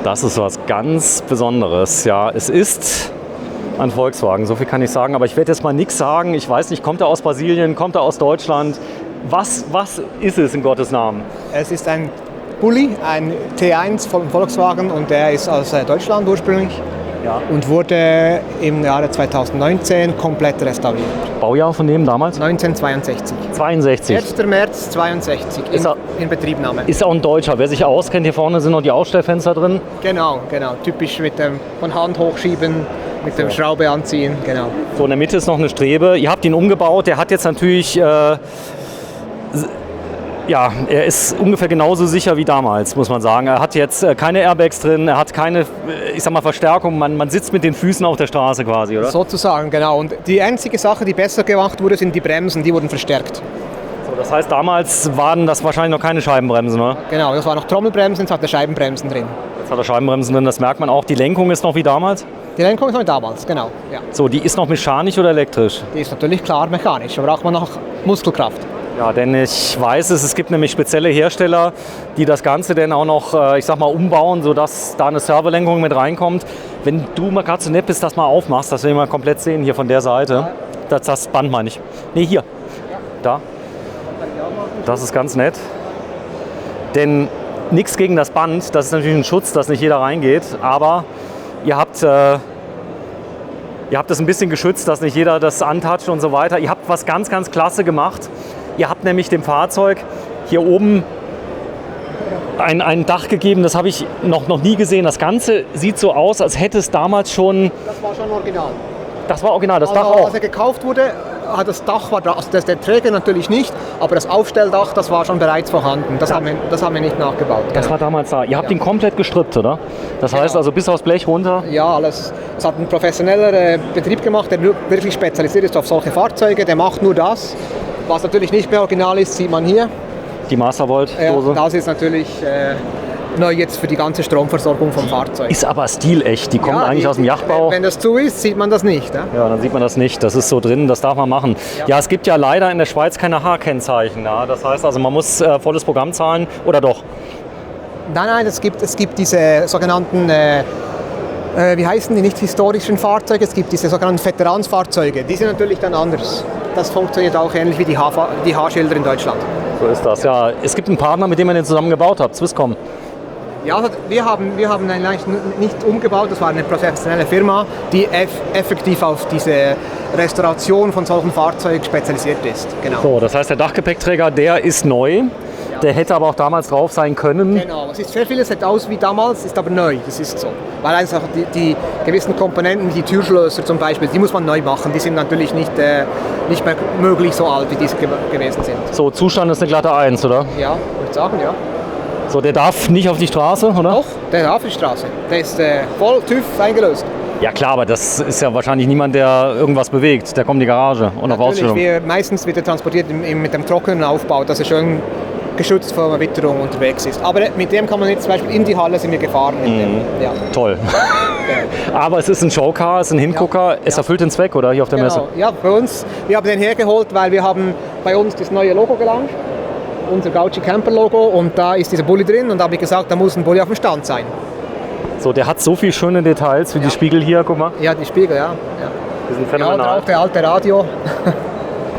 Das ist was ganz Besonderes. Ja, es ist ein Volkswagen, so viel kann ich sagen. Aber ich werde jetzt mal nichts sagen. Ich weiß nicht, kommt er aus Brasilien, kommt er aus Deutschland? Was ist es in Gottes Namen? Es ist ein Bulli, ein T1 von Volkswagen und der ist aus Deutschland ursprünglich. Ja. Und wurde im Jahre 2019 komplett restauriert. Baujahr von dem damals? 1962. 62. 1. März 62 in Betriebnahme. Ist auch ein Deutscher. Wer sich auskennt, hier vorne sind noch die Ausstellfenster drin. Genau. Typisch mit dem von Hand hochschieben, mit dem Schraube anziehen. Genau. So, in der Mitte ist noch eine Strebe. Ihr habt ihn umgebaut. Der hat jetzt natürlich... Ja, er ist ungefähr genauso sicher wie damals, muss man sagen. Er hat jetzt keine Airbags drin, er hat keine, ich sag mal, Verstärkung. Man sitzt mit den Füßen auf der Straße quasi, oder? Sozusagen, genau. Und die einzige Sache, die besser gemacht wurde, sind die Bremsen. Die wurden verstärkt. So, das heißt, damals waren das wahrscheinlich noch keine Scheibenbremsen, oder? Genau, das waren noch Trommelbremsen, jetzt hat er Scheibenbremsen drin. Jetzt hat er Scheibenbremsen drin, das merkt man auch. Die Lenkung ist noch wie damals? Die Lenkung ist noch wie damals, genau. Ja. So, die ist noch mechanisch oder elektrisch? Die ist natürlich klar mechanisch, aber braucht man noch Muskelkraft. Ja, denn ich weiß es gibt nämlich spezielle Hersteller, die das Ganze dann auch noch, ich sag mal, umbauen, sodass da eine Servolenkung mit reinkommt. Wenn du mal gerade so nett bist, das mal aufmachst, dass wir mal komplett sehen hier von der Seite. Das Band meine ich. Ne, hier. Da. Das ist ganz nett. Denn nichts gegen das Band, das ist natürlich ein Schutz, dass nicht jeder reingeht, aber ihr habt es ein bisschen geschützt, dass nicht jeder das antatscht und so weiter. Ihr habt was ganz, ganz klasse gemacht. Ihr habt nämlich dem Fahrzeug hier oben ein Dach gegeben, das habe ich noch nie gesehen. Das Ganze sieht so aus, als hätte es damals schon... Das war schon original. Das war original, das also, Dach auch? Als er gekauft wurde, das Dach war da, also der Träger natürlich nicht, aber das Aufstelldach, das war schon bereits vorhanden. Das haben wir nicht nachgebaut. Das war damals da. Ihr habt ihn komplett gestrippt, oder? Das heißt also bis aufs Blech runter? Ja, alles. Es hat ein professioneller Betrieb gemacht, der wirklich spezialisiert ist auf solche Fahrzeuge. Der macht nur das. Was natürlich nicht mehr original ist, sieht man hier. Die Mastervolt-Dose? Das ist natürlich neu jetzt für die ganze Stromversorgung vom Fahrzeug. Ist aber stilecht, die kommt eigentlich aus dem Yachtbau. Wenn das zu ist, sieht man das nicht. Ja, dann sieht man das nicht. Das ist so drin, das darf man machen. Ja, es gibt ja leider in der Schweiz keine H-Kennzeichen. Ja? Das heißt also, man muss volles Programm zahlen, oder doch? Nein, es gibt diese sogenannten... wie heißen die, nicht historischen Fahrzeuge, es gibt diese sogenannten Veteransfahrzeuge, die sind natürlich dann anders. Das funktioniert auch ähnlich wie die H-Schilder in Deutschland. So ist das, ja. Es gibt einen Partner, mit dem ihr den zusammen gebaut habt, Swisscom. Ja, also wir haben eigentlich nicht umgebaut, das war eine professionelle Firma, die effektiv auf diese Restauration von solchen Fahrzeugen spezialisiert ist. Genau. So, das heißt, der Dachgepäckträger, der ist neu. Der hätte aber auch damals drauf sein können. Genau, es ist sehr vieles sieht aus wie damals, ist aber neu, das ist so. Weil einfach die gewissen Komponenten, die Türschlösser zum Beispiel, die muss man neu machen. Die sind natürlich nicht mehr möglich so alt, wie diese gewesen sind. So, Zustand ist eine glatte 1, oder? Ja, würde ich sagen, ja. So, der darf nicht auf die Straße, oder? Doch, der darf auf die Straße. Der ist voll TÜV eingelöst. Ja klar, aber das ist ja wahrscheinlich niemand, der irgendwas bewegt. Der kommt in die Garage und auf Ausstellung. Meistens wird er transportiert mit dem trockenen Aufbau, dass er schön geschützt vor der Witterung unterwegs ist. Aber mit dem kann man jetzt zum Beispiel in die Halle sind wir gefahren. Ja. Toll. Aber es ist ein Showcar, es ist ein Hingucker. Es erfüllt den Zweck, oder? Hier auf der Messe? Ja, bei uns. Wir haben den hergeholt, weil wir haben bei uns das neue Logo gelauncht. Unser Gauci Camper Logo. Und da ist dieser Bulli drin. Und da habe ich gesagt, da muss ein Bulli auf dem Stand sein. So, der hat so viele schöne Details, wie die Spiegel hier, guck mal. Ja, die Spiegel, ja. Die sind phänomenal. Ja, auch der alte Radio.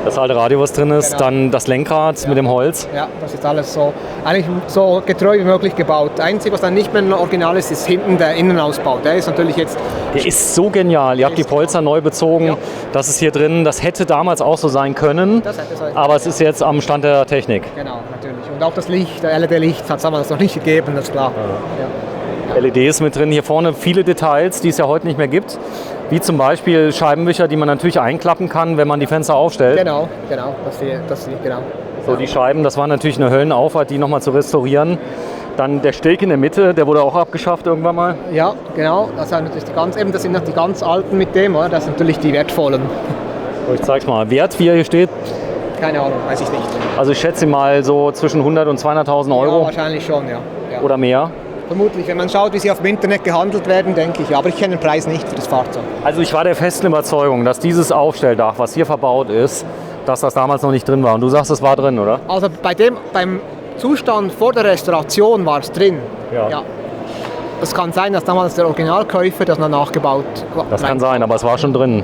Das alte Radio, was drin ist, genau. Dann das Lenkrad mit dem Holz. Ja, das ist alles so, eigentlich so getreu wie möglich gebaut. Einzig, was dann nicht mehr original ist, ist hinten der Innenausbau. Der ist natürlich jetzt... Der ist so genial. Ihr habt die Polster neu bezogen. Ja. Das ist hier drin. Das hätte damals auch so sein können. Das hätte sein. Aber es ist jetzt am Stand der Technik. Genau, natürlich. Und auch das Licht, der LED-Licht, hat es damals noch nicht gegeben, das ist klar. Ja. LED ist mit drin. Hier vorne viele Details, die es ja heute nicht mehr gibt. Wie zum Beispiel Scheibenwischer, die man natürlich einklappen kann, wenn man die Fenster aufstellt. Genau. Genau. So, die Scheiben, das war natürlich eine Höllenaufwand, die nochmal zu restaurieren. Dann der Steg in der Mitte, der wurde auch abgeschafft irgendwann mal. Ja, genau. Das sind noch die ganz alten mit dem, oder? Das sind natürlich die wertvollen. So, ich zeig's mal. Wert, wie er hier steht? Keine Ahnung, weiß ich nicht. Also ich schätze mal so zwischen 100 und 200.000 Euro. Ja, wahrscheinlich schon, ja. Oder mehr. Vermutlich, wenn man schaut, wie sie auf dem Internet gehandelt werden, denke ich. Aber ich kenne den Preis nicht für das Fahrzeug. Also ich war der festen Überzeugung, dass dieses Aufstelldach, was hier verbaut ist, dass das damals noch nicht drin war. Und du sagst, es war drin, oder? Also beim Zustand vor der Restauration war es drin. Ja. Es kann sein, dass damals der Originalkäufer das noch nachgebaut hat. Das kann sein, aber es war schon drin.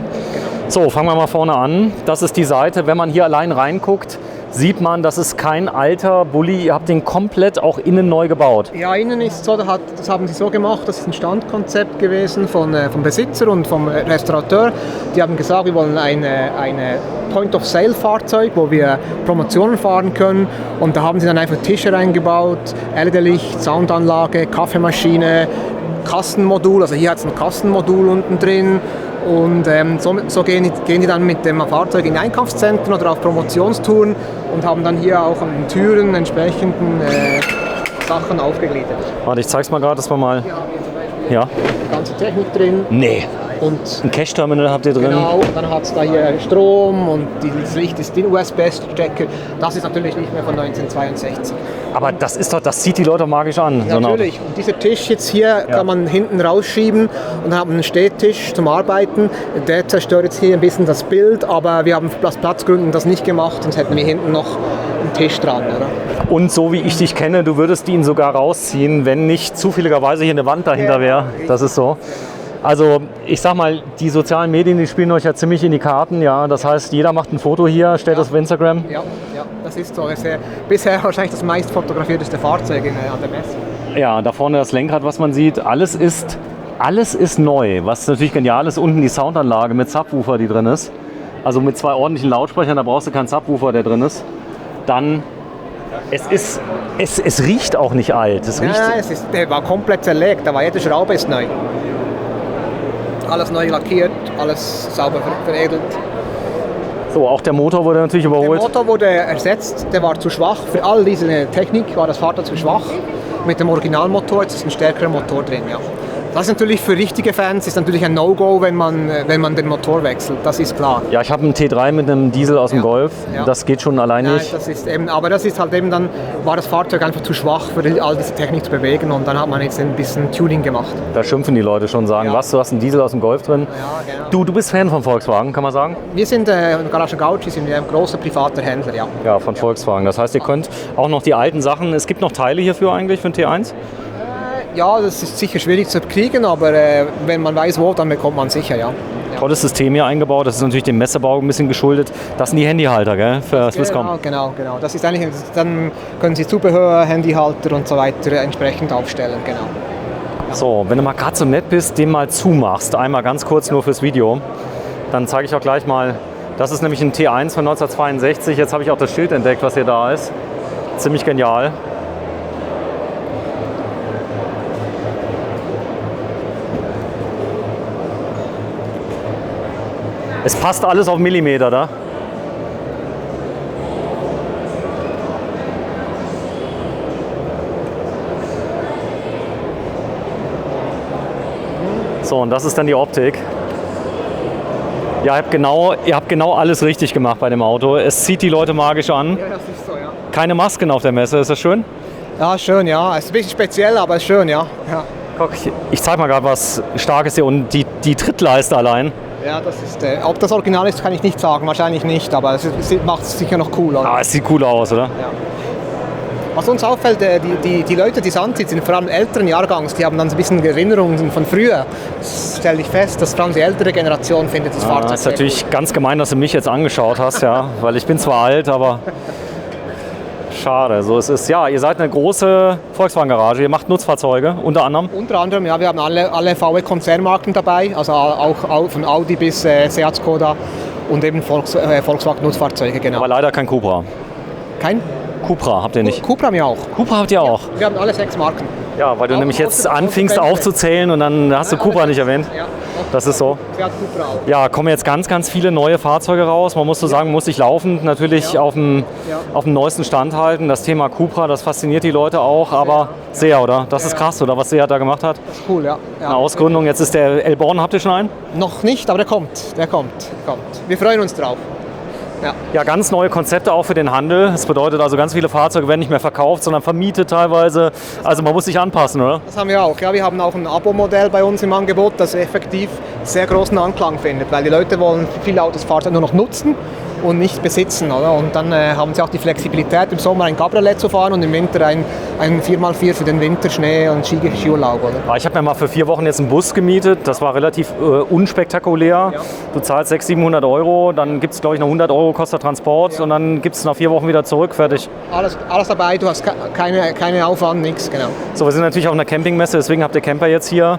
So, fangen wir mal vorne an. Das ist die Seite. Wenn man hier allein reinguckt, sieht man, das ist kein alter Bulli. Ihr habt den komplett auch innen neu gebaut. Ja, innen ist so, das haben sie so gemacht, das ist ein Standkonzept gewesen vom Besitzer und vom Restaurateur. Die haben gesagt, wir wollen eine Point-of-Sale-Fahrzeug, wo wir Promotionen fahren können. Und da haben sie dann einfach Tische reingebaut, LED-Licht, Soundanlage, Kaffeemaschine, Kastenmodul. Also hier hat es ein Kastenmodul unten drin. Und so gehen die dann mit dem Fahrzeug in Einkaufszentren oder auf Promotionstouren und haben dann hier auch an den Türen entsprechenden Sachen aufgegliedert. Warte, ich zeig's mal gerade, dass wir mal... Hier haben wir zum Beispiel Ja. die ganze Technik drin. Nee. Und Ein Cash-Terminal habt ihr drin. genau, dann hat es da hier Strom und das Licht ist die USB-Stecker. Das ist natürlich nicht mehr von 1962. Aber das ist doch, das zieht die Leute magisch an. so ein Auto. Natürlich. Und dieser Tisch jetzt hier kann man hinten rausschieben und dann hat man einen Stehtisch zum Arbeiten. Der zerstört jetzt hier ein bisschen das Bild, aber wir haben aus Platzgründen das nicht gemacht, sonst hätten wir hinten noch einen Tisch dran. Oder? Und so wie ich dich kenne, du würdest ihn sogar rausziehen, wenn nicht zufälligerweise hier eine Wand dahinter wäre. Das ist so. Also ich sag mal, die sozialen Medien, die spielen euch ja ziemlich in die Karten. Ja, das heißt, jeder macht ein Foto hier, stellt das auf Instagram. Ja, das ist so. Es ist bisher wahrscheinlich das meist fotografierteste Fahrzeug an der Messe. Ja, da vorne das Lenkrad, was man sieht, alles ist neu. Was natürlich genial ist, unten die Soundanlage mit Subwoofer, die drin ist. Also mit 2 ordentlichen Lautsprechern, da brauchst du keinen Subwoofer, der drin ist. Dann, es riecht auch nicht alt. Es riecht, Der war komplett zerlegt, da war jede Schraube ist neu. Alles neu lackiert, alles sauber veredelt. so, auch der Motor wurde natürlich Der überholt. Motor wurde ersetzt, der war zu schwach. Für all diese Technik war das Fahrzeug zu schwach. Mit dem Originalmotor, jetzt ist ein stärkerer Motor drin. Ja. Das ist natürlich für richtige Fans ist natürlich ein No-Go, wenn man den Motor wechselt, das ist klar. Ja, ich habe einen T3 mit einem Diesel aus dem Golf. Ja. Das geht schon allein Nein, nicht. das ist eben, aber das ist halt eben dann, war das Fahrzeug einfach zu schwach für all diese Technik zu bewegen und dann hat man jetzt ein bisschen Tuning gemacht. Da schimpfen die Leute schon, sagen, Ja. was, du hast einen Diesel aus dem Golf drin. Ja, genau. Du bist Fan von Volkswagen, kann man sagen? Wir sind Garage Gauci, sind ein großer privater Händler, ja. Ja, von Volkswagen. Das heißt, ihr könnt auch noch die alten Sachen, es gibt noch Teile hierfür eigentlich für den T1? Ja, das ist sicher schwierig zu kriegen, aber wenn man weiß wo, dann bekommt man sicher, ja. Tolles System hier eingebaut, das ist natürlich dem Messebau ein bisschen geschuldet. Das sind die Handyhalter, gell, für Swisscom. Genau. Das ist eigentlich, dann können Sie Zubehör, Handyhalter und so weiter entsprechend aufstellen, genau. So, wenn du mal gerade so nett bist, den mal zumachst, einmal ganz kurz nur fürs Video, dann zeige ich auch gleich mal, das ist nämlich ein T1 von 1962. Jetzt habe ich auch das Schild entdeckt, was hier da ist. Ziemlich genial. Es passt alles auf Millimeter, da. So, und das ist dann die Optik. Ja, ihr habt genau alles richtig gemacht bei dem Auto. Es zieht die Leute magisch an. Ja, das ist so, ja. Keine Masken auf der Messe, ist das schön? Ja, schön, ja. Es ist ein bisschen speziell, aber schön, ja. Guck, ich zeig mal gerade was Starkes hier und die Trittleiste allein. Ja, das ist, ob das Original ist, kann ich nicht sagen, wahrscheinlich nicht, aber es macht es sicher noch cool. Oder? Ah, es sieht cool aus, oder? Ja. Was uns auffällt, die Leute, die es anziehen, sind vor allem älteren Jahrgangs, die haben dann so ein bisschen Erinnerungen von früher. Das stelle ich fest, dass vor allem die ältere Generation findet das Fahrzeug. Das ist natürlich ganz gemein, dass du mich jetzt angeschaut hast, ja, weil ich bin zwar alt, aber schade. So es ist. Ja, ihr seid eine große Volkswagen-Garage, ihr macht Nutzfahrzeuge unter anderem. Unter anderem, ja, wir haben alle VW-Konzernmarken dabei, also auch von Audi bis Seat, Skoda und eben Volkswagen-Nutzfahrzeuge, genau. Aber leider kein Cupra. Kein? Cupra habt ihr nicht. Cupra haben wir auch. Cupra habt ihr auch. Wir haben alle 6 Marken. Ja, weil du Auch nämlich jetzt große anfingst Konsequenzen. aufzuzählen und dann hast du Cupra nicht erwähnt. Ja, Das ist so. Seat Cupra auch. Ja, kommen jetzt ganz viele neue Fahrzeuge raus. Man muss so sagen, muss sich laufend natürlich auf dem neuesten Stand halten. Das Thema Cupra, das fasziniert die Leute auch, aber sehr, oder? Das ist krass, oder was Seat da gemacht hat. Das ist cool, ja. Eine Ausgründung, jetzt ist der Elborn, habt ihr schon einen? Noch nicht, aber der kommt. Wir freuen uns drauf. Ja. Ja, ganz neue Konzepte auch für den Handel. Das bedeutet also, ganz viele Fahrzeuge werden nicht mehr verkauft, sondern vermietet teilweise. Also man muss sich anpassen, oder? Das haben wir auch. Ja, wir haben auch ein Abo-Modell bei uns im Angebot, das effektiv sehr großen Anklang findet, weil die Leute wollen viele Autos Fahrzeuge nur noch nutzen und nicht besitzen. Oder? Und dann haben sie auch die Flexibilität, im Sommer ein Cabriolet zu fahren und im Winter ein 4x4 für den Winter, Schnee und Skiurlaub. Oder? Ich habe mir mal für 4 Wochen jetzt einen Bus gemietet. Das war relativ unspektakulär. Ja. Du zahlst 600-700 Euro, dann gibt es, glaube ich, noch 100 Euro kostet Transport und dann gibt es nach 4 Wochen wieder zurück, fertig. Alles dabei, du hast keine Aufwand, nichts, genau. So, wir sind natürlich auf einer Campingmesse, deswegen habt ihr Camper jetzt hier.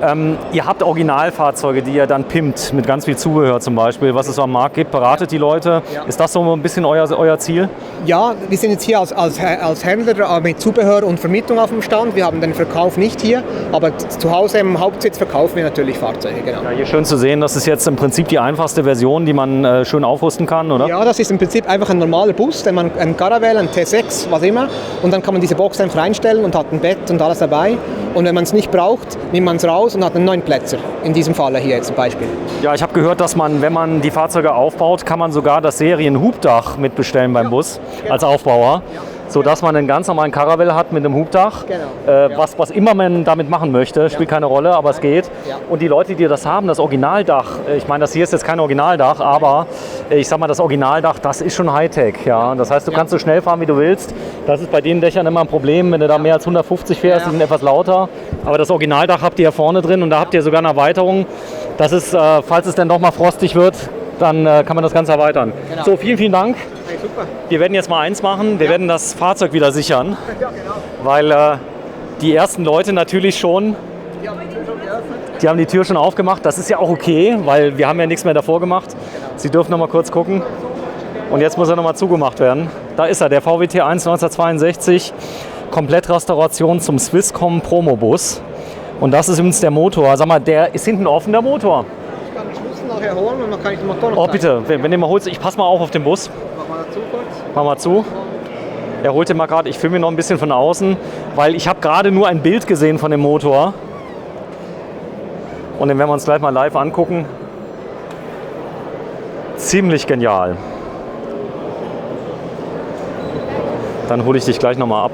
Genau. Ihr habt Originalfahrzeuge, die ihr dann pimpt, mit ganz viel Zubehör zum Beispiel, was es so am Markt gibt, beratet die Leute. Ja. Ist das so ein bisschen euer Ziel? Ja, wir sind jetzt hier als Händler mit Zubehör und Vermietung auf dem Stand. Wir haben den Verkauf nicht hier, aber zu Hause im Hauptsitz verkaufen wir natürlich Fahrzeuge. Genau. Ja, hier schön zu sehen, das ist jetzt im Prinzip die einfachste Version, die man schön aufrüsten kann, oder? Ja, das ist im Prinzip einfach ein normaler Bus, ein Caravelle, ein T6, was immer. Und dann kann man diese Box einfach reinstellen und hat ein Bett und alles dabei. Und wenn man es nicht braucht, nimmt man es raus und hat einen neuen Plätzer. In diesem Fall hier jetzt zum Beispiel. Ja, ich habe gehört, dass man, wenn man die Fahrzeuge aufbaut, kann man sogar das Serienhubdach mitbestellen beim Bus, genau, als Aufbauer. Ja. Sodass man einen ganz normalen Caravelle hat mit einem Hubdach. Genau. Was immer man damit machen möchte, spielt keine Rolle, aber es geht. Ja. Und die Leute, die das haben, das Originaldach, ich meine, das hier ist jetzt kein Originaldach, aber ich sag mal, das Originaldach, das ist schon Hightech. Ja? Das heißt, du kannst so schnell fahren, wie du willst. Das ist bei den Dächern immer ein Problem, wenn du da mehr als 150 fährst, die sind etwas lauter. Aber das Originaldach habt ihr ja vorne drin und da habt ihr sogar eine Erweiterung. Das ist, falls es dann doch mal frostig wird, dann kann man das Ganze erweitern. Genau. So, vielen Dank. Hey, super. Wir werden jetzt mal eins machen, wir werden das Fahrzeug wieder sichern, weil die ersten Leute natürlich schon, die haben die Tür schon aufgemacht. Das ist ja auch okay, weil wir haben ja nichts mehr davor gemacht. Sie dürfen noch mal kurz gucken und jetzt muss er noch mal zugemacht werden. Da ist er, der VW T1 1962, Komplettrestauration zum Swisscom Promobus und das ist übrigens der Motor. Sag mal, der ist hinten offen, der Motor. Ich kann den Schlüssel nachher holen und dann kann ich den Motor noch zeigen. Bitte, wenn du mal holst, ich pass mal auf den Bus. Mach mal dazu kurz. Mach mal zu. Er holt den mal gerade, ich filme noch ein bisschen von außen, weil ich habe gerade nur ein Bild gesehen von dem Motor. Und den werden wir uns gleich mal live angucken. Ziemlich genial. Dann hole ich dich gleich nochmal ab.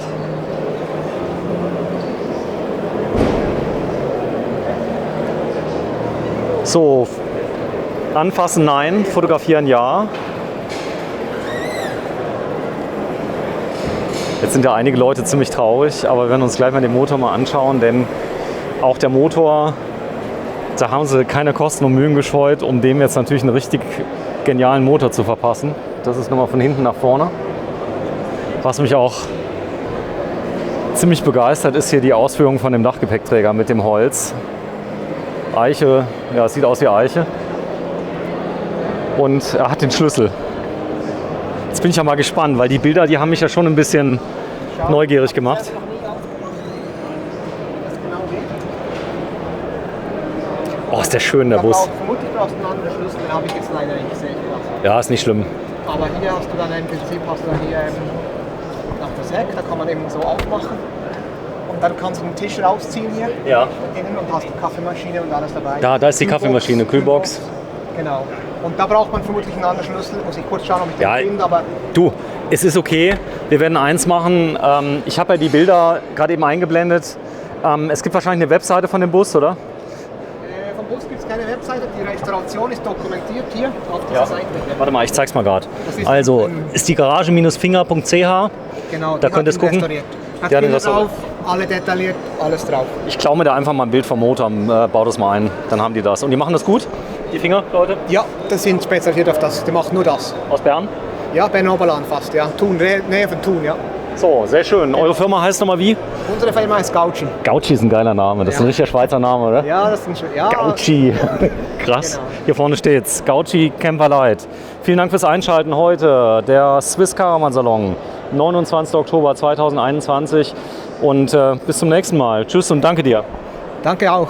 So, anfassen nein, fotografieren ja. Jetzt sind ja einige Leute ziemlich traurig, aber wir werden uns gleich mal den Motor mal anschauen, denn auch der Motor, da haben sie keine Kosten und Mühen gescheut, um dem jetzt natürlich einen richtig genialen Motor zu verpassen. Das ist nochmal von hinten nach vorne. Was mich auch ziemlich begeistert, ist hier die Ausführung von dem Dachgepäckträger mit dem Holz. Eiche, ja, es sieht aus wie Eiche. Und er hat den Schlüssel. Jetzt bin ich ja mal gespannt, weil die Bilder, die haben mich ja schon ein bisschen neugierig gemacht. Oh, ist der schön, der Bus. Vermutlich brauchst du einen anderen Schlüssel, den habe ich jetzt leider nicht gesehen. Ja, ist nicht schlimm. Aber hier hast du dann im Prinzip hier nach der Säck, da kann man eben so aufmachen. Und dann kannst du den Tisch rausziehen hier. Ja. Innen und hast die Kaffeemaschine und alles dabei. Da ist die Kaffeemaschine, Kühlbox. Genau. Und da braucht man vermutlich einen anderen Schlüssel. Muss ich kurz schauen, ob ich den finde. Aber du, es ist okay. Wir werden eins machen. Ich habe ja die Bilder gerade eben eingeblendet. Es gibt wahrscheinlich eine Webseite von dem Bus, oder? Vom Bus gibt es keine Webseite. Die Restauration ist dokumentiert hier auf dieser Seite. Warte mal, ich zeig's mal gerade. Also, ist die garage-finger.ch. Genau, da könnt ihr es gucken. Hat Bilder drauf, alle detailliert, alles drauf. Ich klaue mir da einfach mal ein Bild vom Motor, baue das mal ein, dann haben die das. Und die machen das gut, die Finger, Leute? Ja, das sind spezialisiert auf das, die machen nur das. Aus Bern? Ja, Bern Oberland fast, ja. Thun, Nähe von Thun, ja. So, sehr schön. Eure Firma heißt nochmal wie? Unsere Firma heißt Gauci. Gauci ist ein geiler Name, das ist ein richtiger Schweizer Name, oder? Ja, das ist ein schöner. Ja. Gauci. Krass. Genau. Hier vorne steht's. Gauci Camper Light. Vielen Dank fürs Einschalten heute. Der Swiss Caravan Salon. 29. Oktober 2021 und bis zum nächsten Mal. Tschüss und danke dir. Danke auch.